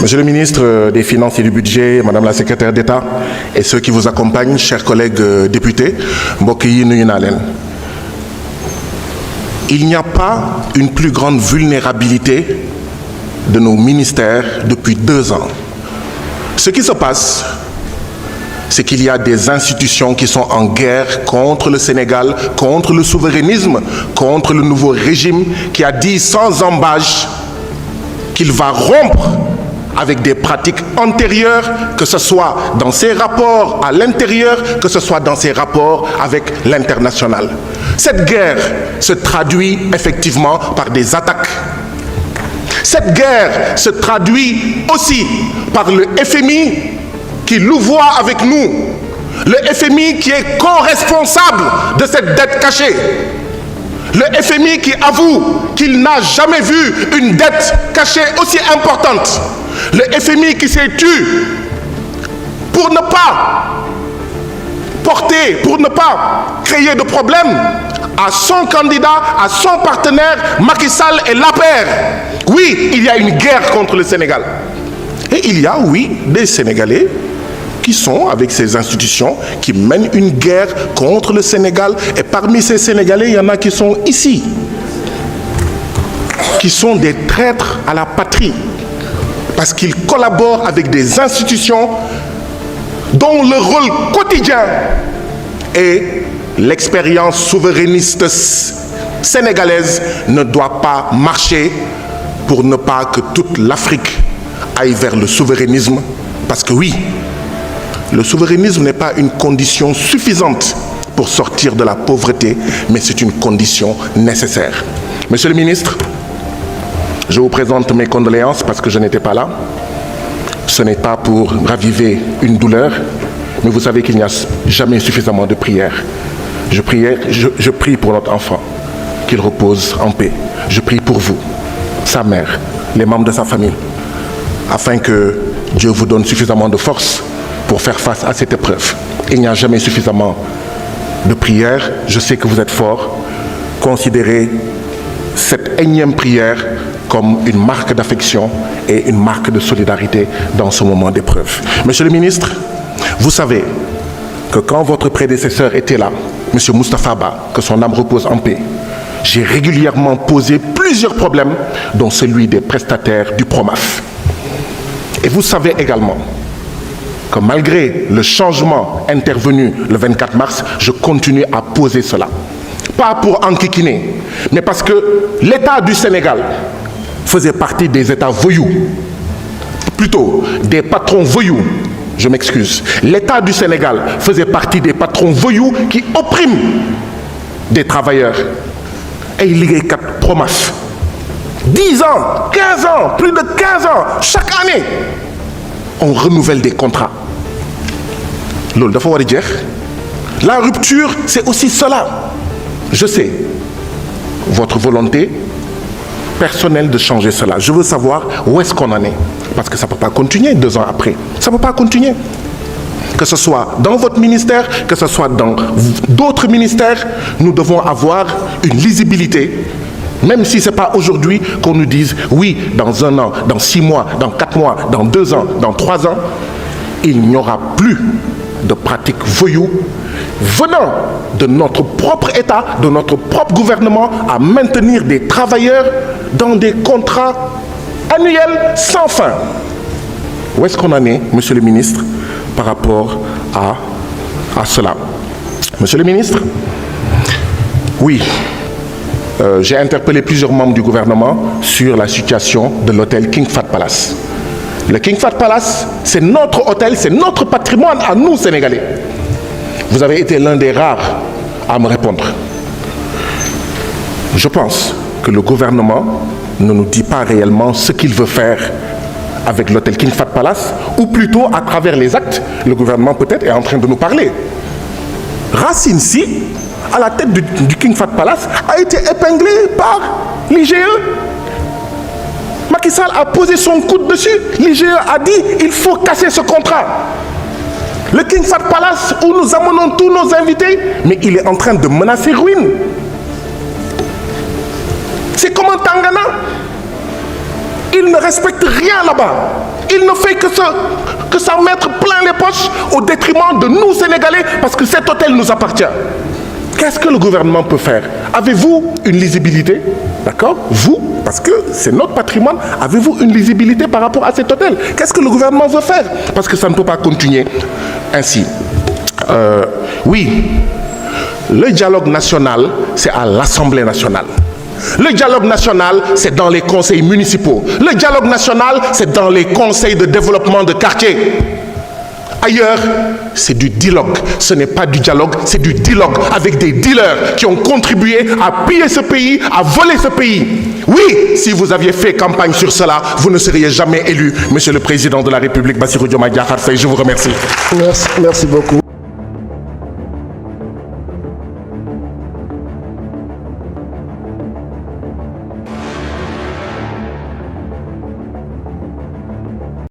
Monsieur le ministre des Finances et du Budget, Madame la secrétaire d'État et ceux qui vous accompagnent, chers collègues députés, mbokk yi nuyu naa leen. Il n'y a pas une plus grande vulnérabilité de nos ministères depuis 2 ans. Ce qui se passe, c'est qu'il y a des institutions qui sont en guerre contre le Sénégal, contre le souverainisme, contre le nouveau régime qui a dit sans ambages qu'il va rompre avec des pratiques antérieures, que ce soit dans ses rapports à l'intérieur, que ce soit dans ses rapports avec l'international. Cette guerre se traduit effectivement par des attaques. Cette guerre se traduit aussi par le FMI qui louvoie avec nous. Le FMI qui est co-responsable de cette dette cachée. Le FMI qui avoue qu'il n'a jamais vu une dette cachée aussi importante. Le FMI qui s'est tué pour ne pas porter, pour ne pas créer de problème à son candidat, à son partenaire, Macky Sall et l'APR. Oui, il y a une guerre contre le Sénégal. Et il y a, oui, des Sénégalais qui sont avec ces institutions, qui mènent une guerre contre le Sénégal. Et parmi ces Sénégalais, il y en a qui sont ici, qui sont des traîtres à la patrie, parce qu'ils collaborent avec des institutions dont le rôle quotidien est l'expérience souverainiste sénégalaise ne doit pas marcher pour ne pas que toute l'Afrique aille vers le souverainisme. Parce que oui, le souverainisme n'est pas une condition suffisante pour sortir de la pauvreté, mais c'est une condition nécessaire. Monsieur le ministre, je vous présente mes condoléances parce que je n'étais pas là. Ce n'est pas pour raviver une douleur, mais vous savez qu'il n'y a jamais suffisamment de prières. Je prie pour notre enfant, qu'il repose en paix. Je prie pour vous, sa mère, les membres de sa famille, afin que Dieu vous donne suffisamment de force pour faire face à cette épreuve. Il n'y a jamais suffisamment de prières. Je sais que vous êtes forts. Considérez cette énième prière comme une marque d'affection et une marque de solidarité dans ce moment d'épreuve. Monsieur le ministre, vous savez que quand votre prédécesseur était là, Monsieur Moustapha Ba, que son âme repose en paix, j'ai régulièrement posé plusieurs problèmes, dont celui des prestataires du PROMAF. Et vous savez également que malgré le changement intervenu le 24 mars, je continue à poser cela. Pas pour enquiquiner, mais parce que l'État du Sénégal faisait partie des États voyous, plutôt des patrons voyous, je m'excuse. L'État du Sénégal faisait partie des patrons voyous qui oppriment des travailleurs. Et il y a 4 PROMAF. 10 ans, 15 ans, plus de 15 ans, chaque année, on renouvelle des contrats. La rupture, c'est aussi cela. Je sais votre volonté personnelle de changer cela. Je veux savoir où est-ce qu'on en est. Parce que ça ne peut pas continuer 2 ans après. Ça ne peut pas continuer. Que ce soit dans votre ministère, que ce soit dans d'autres ministères, nous devons avoir une lisibilité. Même si ce n'est pas aujourd'hui qu'on nous dise oui, dans 1 an, dans 6 mois, dans 4 mois, dans 2 ans, dans 3 ans, il n'y aura plus de pratiques voyous venant de notre propre État, de notre propre gouvernement, à maintenir des travailleurs dans des contrats annuels sans fin. Où est-ce qu'on en est, Monsieur le ministre, par rapport à cela? Monsieur le ministre, oui, j'ai interpellé plusieurs membres du gouvernement sur la situation de l'hôtel King Fahd Palace. Le King Fahd Palace, c'est notre hôtel, c'est notre patrimoine à nous, Sénégalais. Vous avez été l'un des rares à me répondre. Je pense que le gouvernement ne nous dit pas réellement ce qu'il veut faire avec l'hôtel King Fahd Palace, ou plutôt à travers les actes, le gouvernement peut-être est en train de nous parler. Racine Sy, à la tête du King Fahd Palace, a été épinglé par l'IGE. Macky Sall a posé son coude dessus. L'IGE a dit il faut casser ce contrat. Le King Fahd Palace, où nous amenons tous nos invités, mais il est en train de menacer ruine. C'est comme un Tangana. Il ne respecte rien là-bas. Il ne fait que s'en mettre plein les poches au détriment de nous, Sénégalais, parce que cet hôtel nous appartient. Qu'est-ce que le gouvernement peut faire? Avez-vous une lisibilité? D'accord? Vous, parce que c'est notre patrimoine, avez-vous une lisibilité par rapport à cet hôtel? Qu'est-ce que le gouvernement veut faire? Parce que ça ne peut pas continuer ainsi. Oui, le dialogue national, c'est à l'Assemblée nationale. Le dialogue national, c'est dans les conseils municipaux. Le dialogue national, c'est dans les conseils de développement de quartier. Ailleurs, c'est du dialogue. Ce n'est pas du dialogue, c'est du dialogue avec des dealers qui ont contribué à piller ce pays, à voler ce pays. Oui, si vous aviez fait campagne sur cela, vous ne seriez jamais élu, Monsieur le Président de la République, Bassirou Diomaye Diakhar Faye. Je vous remercie. Merci beaucoup.